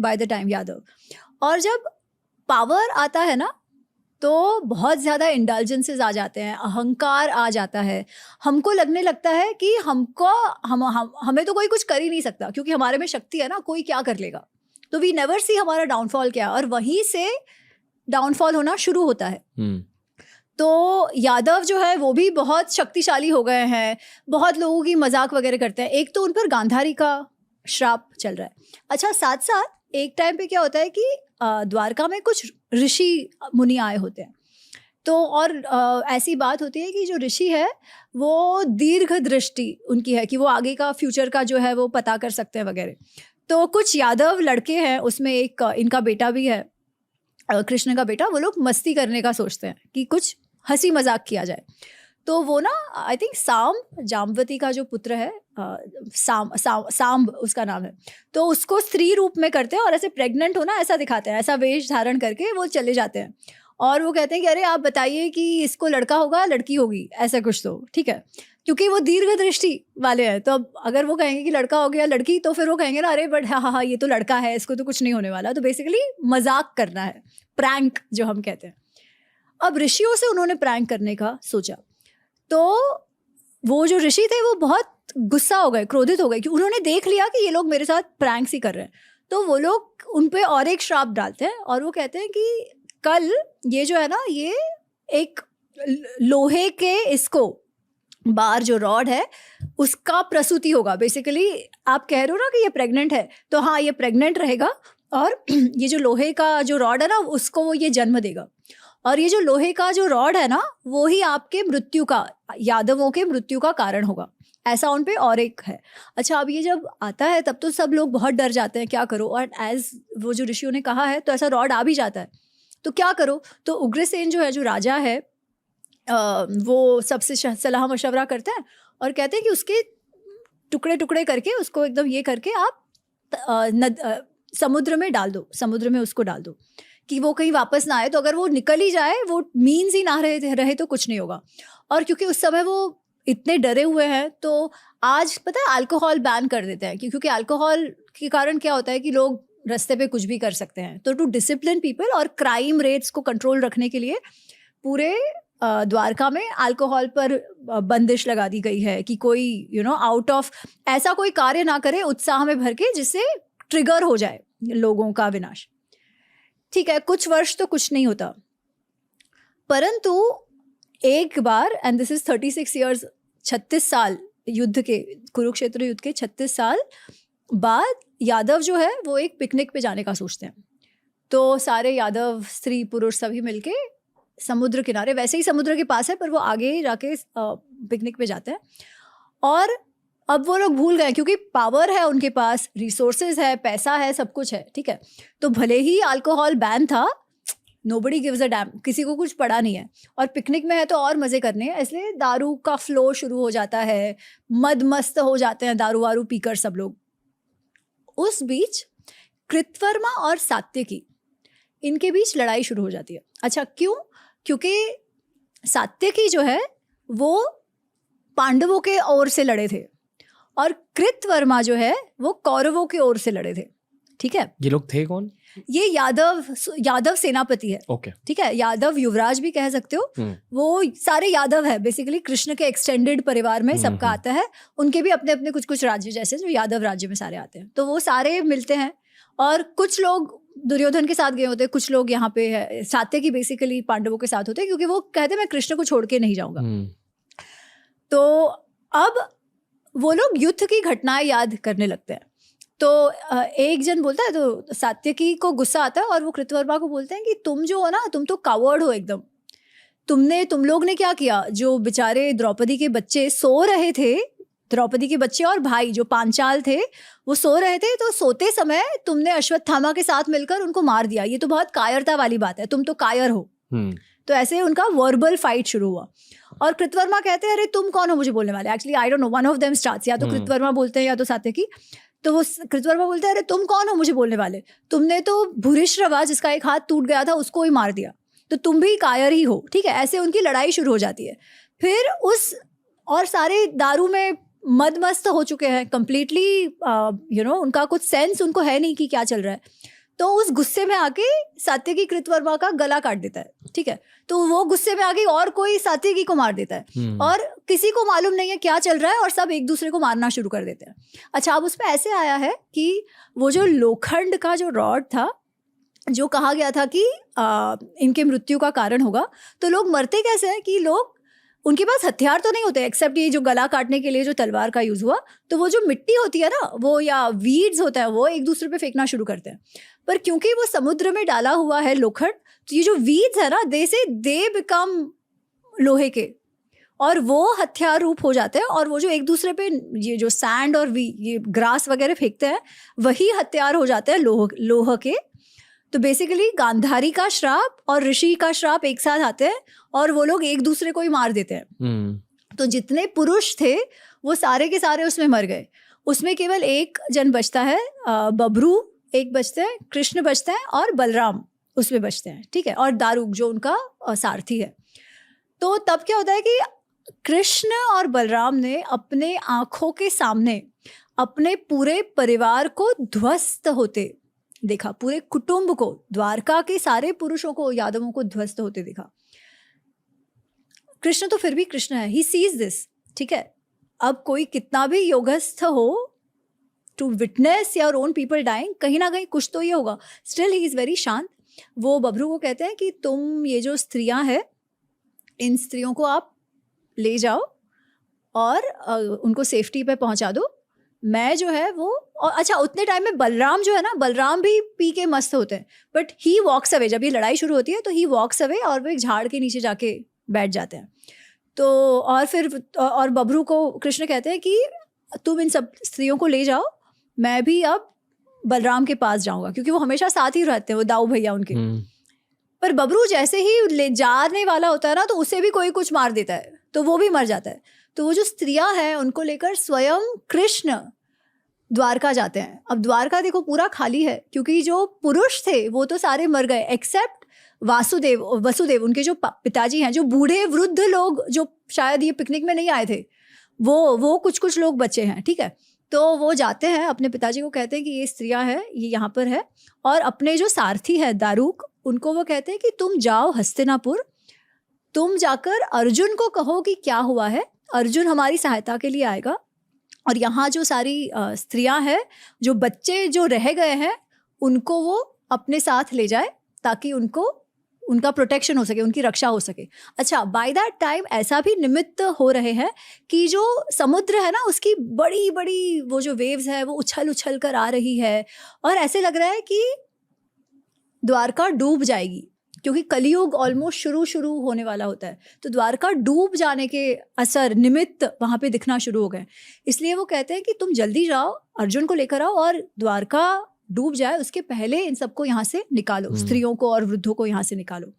Bye the time Yadav. और जब power आता है ना तो बहुत ज़्यादा इंडल्जेंसेस आ जाते हैं, अहंकार आ जाता है, हमको लगने लगता है कि हमें तो कोई कुछ कर ही नहीं सकता क्योंकि हमारे में शक्ति है ना, कोई क्या कर लेगा। तो वी नेवर सी हमारा डाउनफॉल क्या, और वहीं से डाउनफॉल होना शुरू होता है। तो यादव जो है वो भी बहुत शक्तिशाली हो गए हैं, बहुत लोगों की मजाक वगैरह करते हैं। एक तो उन पर गांधारी का श्राप चल रहा है। अच्छा, साथ साथ एक टाइम पे क्या होता है कि द्वारका में कुछ ऋषि मुनि आए होते हैं। तो और ऐसी बात होती है कि जो ऋषि है वो दीर्घ दृष्टि उनकी है कि वो आगे का फ्यूचर का जो है वो पता कर सकते हैं वगैरह। तो कुछ यादव लड़के हैं, उसमें एक इनका बेटा भी है, कृष्ण का बेटा। वो लोग मस्ती करने का सोचते हैं कि कुछ हंसी मजाक किया जाए। तो वो ना आई थिंक जाम्बवती का जो पुत्र है, सांब उसका नाम है, तो उसको स्त्री रूप में करते हैं और ऐसे प्रेग्नेंट होना ऐसा दिखाते हैं, ऐसा वेश धारण करके वो चले जाते हैं। और वो कहते हैं कि अरे आप बताइए कि इसको लड़का होगा लड़की होगी, ऐसा कुछ तो ठीक है, क्योंकि वो दीर्घ दृष्टि वाले हैं। तो अब अगर वो कहेंगे कि लड़का हो गया लड़की, तो फिर वो कहेंगे ना अरे बट हाँ ये तो लड़का है, इसको तो कुछ नहीं होने वाला। तो बेसिकली मजाक करना है, प्रैंक जो हम कहते हैं। अब ऋषियों से उन्होंने प्रैंक करने का सोचा, तो वो जो ऋषि थे वो बहुत गुस्सा हो गए, क्रोधित हो गए कि उन्होंने देख लिया कि ये लोग मेरे साथ प्रैंक्स ही कर रहे हैं। तो वो लोग उन पे और एक श्राप डालते हैं और वो कहते हैं कि कल ये जो है ना, ये एक लोहे के इसको बार जो रॉड है उसका प्रसूति होगा। बेसिकली आप कह रहे हो ना कि ये प्रेग्नेंट है, तो हाँ ये प्रेग्नेंट रहेगा और ये जो लोहे का जो रॉड है ना उसको वो ये जन्म देगा। और ये जो लोहे का जो रॉड है ना वो ही आपके मृत्यु का, यादवों के मृत्यु का कारण होगा। ऐसा उन पे और एक है। अच्छा, अब ये जब आता है तब तो सब लोग बहुत डर जाते हैं, क्या करो। और एज वो जो ऋषियों ने कहा है तो ऐसा रॉड आ भी जाता है, तो क्या करो। तो उग्रसेन जो है, जो राजा है, वो सबसे सलाह मशवरा करते हैं और कहते हैं कि उसके टुकड़े टुकड़े करके उसको एकदम ये करके आप समुद्र में डाल दो, समुद्र में उसको डाल दो कि वो कहीं वापस ना आए। तो अगर वो निकल ही जाए, वो मीन्स ही ना रहे तो कुछ नहीं होगा। और क्योंकि उस समय वो इतने डरे हुए हैं, तो आज पता है अल्कोहल बैन कर देते हैं, क्योंकि अल्कोहल के कारण क्या होता है कि लोग रास्ते पे कुछ भी कर सकते हैं। तो टू डिसिप्लिन पीपल और क्राइम रेट्स को कंट्रोल रखने के लिए पूरे द्वारका में अल्कोहल पर बंदिश लगा दी गई है कि कोई आउट ऑफ ऐसा कोई कार्य ना करे उत्साह में भर के जिससे ट्रिगर हो जाए लोगों का विनाश। ठीक है, कुछ वर्ष तो कुछ नहीं होता, परंतु एक बार, एंड दिस इज 36 ईयर्स, 36 साल युद्ध के, कुरुक्षेत्र युद्ध के 36 साल बाद यादव जो है वो एक पिकनिक पे जाने का सोचते हैं। तो सारे यादव स्त्री पुरुष सभी मिलके समुद्र किनारे, वैसे ही समुद्र के पास है पर वो आगे जाके पिकनिक पे जाते हैं। और अब वो लोग भूल गए, क्योंकि पावर है उनके पास, रिसोर्सेज है, पैसा है, सब कुछ है, ठीक है। तो भले ही अल्कोहल बैन था, नोबडी गिव्स अ डैम, किसी को कुछ पड़ा नहीं है, और पिकनिक में है तो और मजे करने हैं, इसलिए दारू का फ्लो शुरू हो जाता है, मद मस्त हो जाते हैं दारू वारू पीकर सब लोग। उस बीच कृतवर्मा और सात्यकी, इनके बीच लड़ाई शुरू हो जाती है। अच्छा, क्यों? क्योंकि सात्यकी जो है वो पांडवों के ओर से लड़े थे और कृतवर्मा जो है वो कौरवों की ओर से लड़े थे, ठीक है। ये लोग थे कौन? ये यादव सेनापति है, ओके, ठीक है। यादव युवराज भी कह सकते हो। वो सारे यादव है, बेसिकली कृष्ण के एक्सटेंडेड परिवार में सबका आता है। उनके भी अपने अपने कुछ कुछ राज्य, जैसे जो यादव राज्य में सारे आते हैं, तो वो सारे मिलते हैं। और कुछ लोग दुर्योधन के साथ गए होते हैं, कुछ लोग यहाँ पे है सात्यकी बेसिकली पांडवों के साथ होते हैं, क्योंकि वो कहते हैं मैं कृष्ण को छोड़ के नहीं जाऊंगा। तो अब वो लोग युद्ध की घटनाएं याद करने लगते हैं। तो एक जन बोलता है, तो सात्यकी को गुस्सा आता है और वो कृतवर्मा को बोलते हैं कि तुम जो हो ना, तुम तो कावर्ड हो एकदम। तुम लोग ने क्या किया, जो बेचारे द्रौपदी के बच्चे सो रहे थे, द्रौपदी के बच्चे और भाई जो पांचाल थे वो सो रहे थे, तो सोते समय तुमने अश्वत्थामा के साथ मिलकर उनको मार दिया। ये तो बहुत कायरता वाली बात है, तुम तो कायर हो। तो ऐसे उनका वर्बल फाइट शुरू हुआ। और कृतवर्मा कहते हैं अरे तुम कौन हो मुझे बोलने वाले। Actually I don't know, one of them starts, या तो कृतवर्मा बोलते हैं या तो सात्यकी। तो वो कृतवर्मा बोलते हैं अरे तुम कौन हो मुझे बोलने वाले, तुमने तो भूरिश्रवा जिसका एक हाथ टूट गया था उसको ही मार दिया, तो तुम भी कायर ही हो, ठीक है। ऐसे उनकी लड़ाई शुरू हो जाती है। फिर और सारे दारू में मद मस्त हो चुके हैं कंप्लीटली, उनका कुछ सेंस उनको है नहीं कि क्या चल रहा है। तो उस गुस्से में आके सात्यकी कृतवर्मा का गला काट देता है, ठीक है। तो वो गुस्से में आके और कोई सात्यकी को मार देता है और किसी को मालूम नहीं है क्या चल रहा है और सब एक दूसरे को मारना शुरू कर देते हैं। अच्छा, अब उसमें ऐसे आया है कि वो जो लोखंड का जो रॉड था, जो कहा गया था कि इनके मृत्यु का कारण होगा, तो लोग मरते कैसे हैं कि लोग, उनके पास हथियार तो नहीं होते एक्सेप्ट ये जो गला काटने के लिए जो तलवार का यूज हुआ, तो वो जो मिट्टी होती है ना, वो या वीड्स होता है, वो एक दूसरे पे फेंकना शुरू करते हैं। पर क्योंकि वो समुद्र में डाला हुआ है लोखंड, तो ये जो वीड्स है ना, दे बिकम लोहे के, और वो हथियार रूप हो जाते हैं। और वो जो एक दूसरे पे ये जो सैंड और ये ग्रास वगैरह फेंकते हैं, वही हथियार हो जाते हैं लोह के। तो बेसिकली गांधारी का श्राप और ऋषि का श्राप एक साथ आते हैं और वो लोग एक दूसरे को ही मार देते हैं। तो जितने पुरुष थे वो सारे के सारे उसमें मर गए। उसमें केवल एक जन बचता है, बबरू एक बचते हैं, कृष्ण बचते हैं और बलराम उसमें बचते हैं, ठीक है, और दारुक जो उनका सारथी है। तो तब क्या होता है कि कृष्ण और बलराम ने अपने आंखों के सामने अपने पूरे परिवार को ध्वस्त होते देखा, पूरे कुटुंब को, द्वारका के सारे पुरुषों को, यादवों को ध्वस्त होते देखा। कृष्ण तो फिर भी कृष्ण है, ही सीज दिस, ठीक है। अब कोई कितना भी योगस्थ हो, to witness your own people dying, कहीं ना कहीं कुछ तो ये होगा। स्टिल ही इज वेरी शांत। वो बबरू को कहते हैं कि तुम ये जो स्त्रियां हैं, इन स्त्रियों को आप ले जाओ और उनको सेफ्टी पे पहुंचा दो। मैं जो है वो, और अच्छा उतने टाइम में बलराम जो है ना, बलराम भी पी के मस्त होते हैं, बट ही वॉक्स अवे। जब ये लड़ाई शुरू होती है तो ही वॉक्स अवे और वो एक झाड़ के नीचे जाके बैठ जाते हैं। तो और फिर और बबरू को कृष्ण कहते हैं कि तुम इन सब स्त्रियों को ले जाओ, मैं भी अब बलराम के पास जाऊंगा, क्योंकि वो हमेशा साथ ही रहते हैं, वो दाऊ भैया उनके। पर बबरू जैसे ही ले जाने वाला होता है ना, तो उसे भी कोई कुछ मार देता है, तो वो भी मर जाता है। तो वो जो स्त्रियां हैं उनको लेकर स्वयं कृष्ण द्वारका जाते हैं। अब द्वारका देखो पूरा खाली है, क्योंकि जो पुरुष थे वो तो सारे मर गए एक्सेप्ट वसुदेव, उनके जो पिताजी हैं, जो बूढ़े वृद्ध लोग जो शायद ये पिकनिक में नहीं आए थे, वो कुछ लोग बचे हैं, ठीक है। तो वो जाते हैं, अपने पिताजी को कहते हैं कि ये स्त्रियां हैं, ये यहाँ पर है, और अपने जो सारथी है दारुक, उनको वो कहते हैं कि तुम जाओ हस्तिनापुर, तुम जाकर अर्जुन को कहो कि क्या हुआ है, अर्जुन हमारी सहायता के लिए आएगा, और यहाँ जो सारी स्त्रियां हैं, जो बच्चे जो रह गए हैं, उनको वो अपने साथ ले जाए ताकि उनका प्रोटेक्शन हो सके, उनकी रक्षा हो सके। अच्छा, बाय दैट टाइम ऐसा भी निमित्त हो रहे हैं कि जो समुद्र है ना, उसकी बड़ी बड़ी वो जो वेव्स है वो उछल कर आ रही है, और ऐसे लग रहा है कि द्वारका डूब जाएगी, क्योंकि कलयुग ऑलमोस्ट शुरू होने वाला होता है। तो द्वारका डूब जाने के असर निमित्त वहाँ पे दिखना शुरू हो गए। इसलिए वो कहते हैं कि तुम जल्दी जाओ, अर्जुन को लेकर आओ, और द्वारका डूब जाए उसके पहले इन सबको यहाँ से निकालो, स्त्रियों को और वृद्धों को यहाँ से निकालो।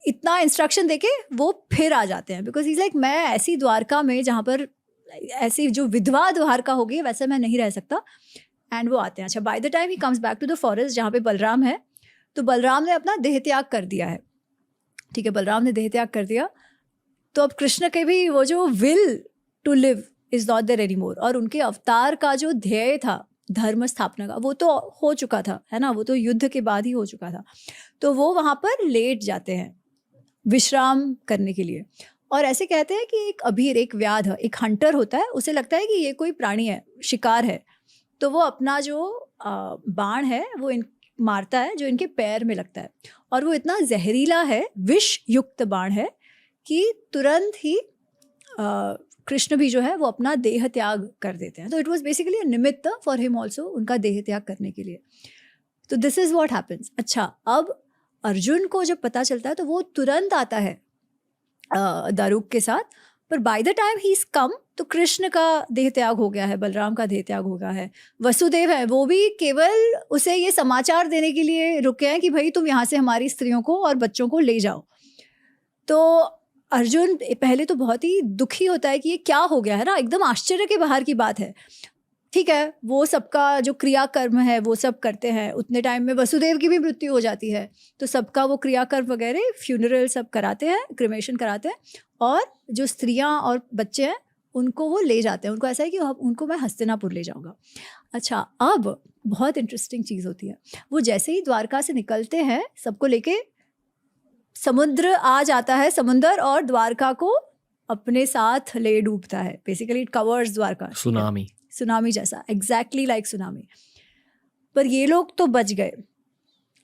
इतना इंस्ट्रक्शन देके वो फिर आ जाते हैं, बिकॉज इज लाइक, मैं ऐसी द्वारका में जहाँ पर ऐसी जो विधवा द्वारका होगी वैसे मैं नहीं रह सकता। एंड वो आते हैं। अच्छा, by the time he comes back to the forest जहाँ पे बलराम है, तो बलराम ने अपना देह त्याग कर दिया है, ठीक है, बलराम ने देह त्याग कर दिया। तो अब कृष्ण के भी वो जो will to live is not there anymore, और उनके अवतार का जो ध्येय था धर्म स्थापना का, वो तो हो चुका था, है ना, वो तो युद्ध के बाद ही हो चुका था। तो वो वहाँ पर लेट जाते हैं विश्राम करने के लिए, और ऐसे कहते हैं कि एक अभीर, एक व्याध, एक हंटर होता है, उसे लगता है कि ये कोई प्राणी है, शिकार है, तो वो अपना जो बाण है वो मारता है जो इनके पैर में लगता है, और वो इतना जहरीला है, विष युक्त बाण है, कि तुरंत ही कृष्ण भी जो है वो अपना देह त्याग कर देते हैं। तो इट वाज बेसिकली अ निमित्त फॉर हिम ऑल्सो, उनका देह त्याग करने के लिए। तो दिस इज व्हाट हैपेंस। अच्छा, अब अर्जुन को जब पता चलता है तो वो तुरंत आता है दारुक के साथ, पर bye the time he is come तो कृष्ण का देह त्याग हो गया है, बलराम का देह त्याग हो गया है। वसुदेव है, वो भी केवल उसे ये समाचार देने के लिए रुके हैं कि भाई तुम यहाँ से हमारी स्त्रियों को और बच्चों को ले जाओ। तो अर्जुन पहले तो बहुत ही दुखी होता है कि ये क्या हो गया है ना, एकदम आश्चर्य के बाहर की बात है। ठीक है, वो सबका जो क्रियाकर्म है वो सब करते हैं। उतने टाइम में वसुदेव की भी मृत्यु हो जाती है, तो सबका वो क्रियाकर्म वगैरह फ्यूनरल सब कराते हैं, क्रिमेशन कराते हैं, और जो स्त्रियां और बच्चे हैं उनको वो ले जाते हैं, उनको ऐसा है कि अब उनको मैं हस्तिनापुर ले जाऊंगा। अच्छा, अब बहुत इंटरेस्टिंग चीज़ होती है, वो जैसे ही द्वारका से निकलते हैं सबको लेके, समुद्र आ जाता है, समुंदर, और द्वारका को अपने साथ ले डूबता है। Basically it covers Dwarka, tsunami जैसा, एग्जैक्टली लाइक सुनामी। पर ये लोग तो बच गए।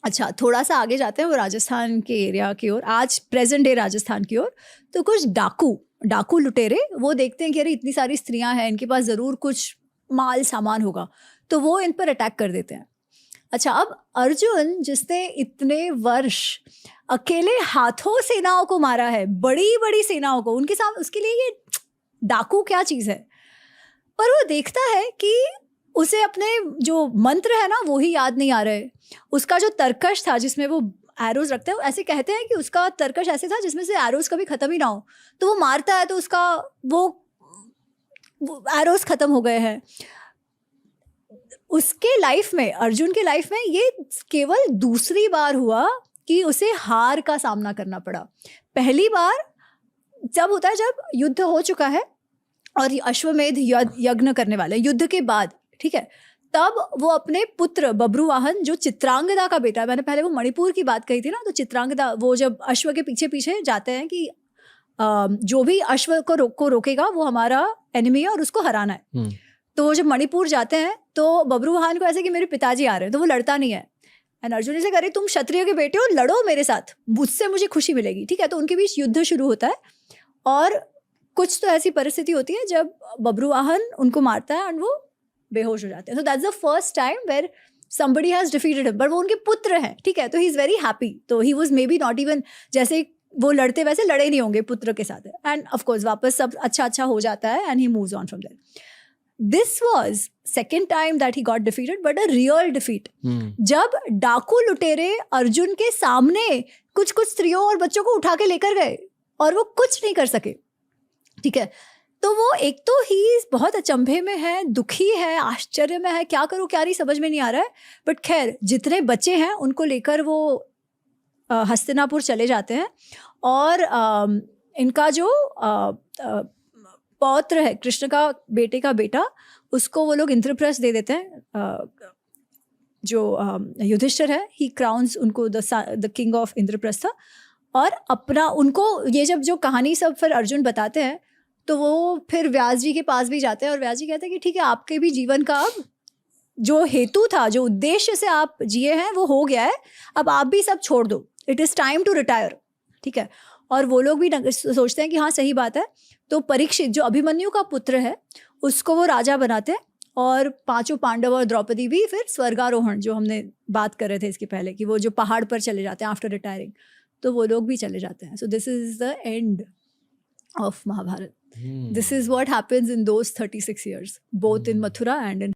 अच्छा, थोड़ा सा आगे जाते हैं वो राजस्थान के एरिया की ओर, आज प्रेजेंट डे राजस्थान की ओर। तो कुछ डाकू लुटेरे वो देखते हैं कि अरे इतनी सारी स्त्रियां हैं, इनके पास ज़रूर कुछ माल सामान होगा, तो वो इन पर अटैक कर देते हैं। अच्छा, अब अर्जुन जिसने इतने वर्ष अकेले हाथों सेनाओं को मारा है, बड़ी बड़ी सेनाओं को, उनके सामने उसके लिए ये डाकू क्या चीज़ है। पर वो देखता है कि उसे अपने जो मंत्र है ना वो ही याद नहीं आ रहे। उसका जो तरकश था जिसमें वो एरोज रखते हैं, ऐसे कहते हैं कि उसका तरकश ऐसे था जिसमें से एरोज कभी ख़त्म ही ना हो। तो वो मारता है तो उसका वो एरोज ख़त्म हो गए हैं। उसके लाइफ में, अर्जुन के लाइफ में ये केवल दूसरी बार हुआ कि उसे हार का सामना करना पड़ा। पहली बार जब होता है जब युद्ध हो चुका है और अश्वमेध यज्ञ करने वाले, युद्ध के बाद, ठीक है, तब वो अपने पुत्र बब्रुवाहन जो चित्रांगदा का बेटा है, मैंने पहले वो मणिपुर की बात कही थी ना, तो चित्रांगदा वो जब अश्व के पीछे पीछे जाते हैं कि जो भी अश्व को रोकेगा वो हमारा एनिमी है और उसको हराना है। तो वो जब मणिपुर जाते हैं तो बब्रुवाहन को ऐसे कि मेरे पिताजी आ रहे हैं, तो वो लड़ता नहीं है। एंड अर्जुन से करे तुम क्षत्रिय के बेटे हो, लड़ो मेरे साथ, मुझसे मुझे खुशी मिलेगी, ठीक है। तो उनके बीच युद्ध शुरू होता है और कुछ तो ऐसी परिस्थिति होती है जब बब्रुवाहन उनको मारता है एंड वो बेहोश हो जाते हैं। तो that's the first time where somebody has defeated him, पर वो उनके पुत्र हैं, ठीक है, तो ही इज वेरी हैप्पी। तो he was may be not even, जैसे वो लड़ते वैसे लड़े नहीं होंगे पुत्र के साथ, एंड ऑफ कोर्स वापस सब अच्छा हो जाता है and he moves on from there. This was second time that he got defeated, but a real defeat. जब डाकू लुटेरे अर्जुन के सामने कुछ स्त्रियों और बच्चों को उठा के लेकर गए और वो कुछ नहीं कर सके, ठीक है। तो वो एक तो ही बहुत अचंभे में है, दुखी है, आश्चर्य में है, क्या करूं क्या नहीं समझ में नहीं आ रहा है। बट खैर जितने बच्चे हैं उनको लेकर वो हस्तिनापुर चले जाते हैं और इनका जो पौत्र है, कृष्ण का बेटे का बेटा, उसको वो लोग इंद्रप्रस्थ दे देते हैं। जो युधिष्ठिर है, ही क्राउन्स उनको द किंग ऑफ इंद्रप्रस्थ। और अपना उनको ये जब जो कहानी सब फिर अर्जुन बताते हैं तो वो फिर व्यास जी के पास भी जाते हैं और व्यास जी कहते हैं कि ठीक है, आपके भी जीवन का अब जो हेतु था, जो उद्देश्य से आप जिए हैं वो हो गया है, अब आप भी सब छोड़ दो, it is time to retire, ठीक है। और वो लोग भी सोचते हैं कि हाँ सही बात है। तो परीक्षित जो अभिमन्यु का पुत्र है उसको वो राजा बनाते हैं और पांचों पांडव और द्रौपदी भी फिर स्वर्गारोहण, जो हमने बात कर रहे थे इसके पहले, कि वो जो पहाड़ पर चले जाते हैं आफ्टर रिटायरिंग, तो वो लोग भी चले जाते हैं। So this is the end of Mahabharata. This is what happens in those 36 years, both in Mathura and in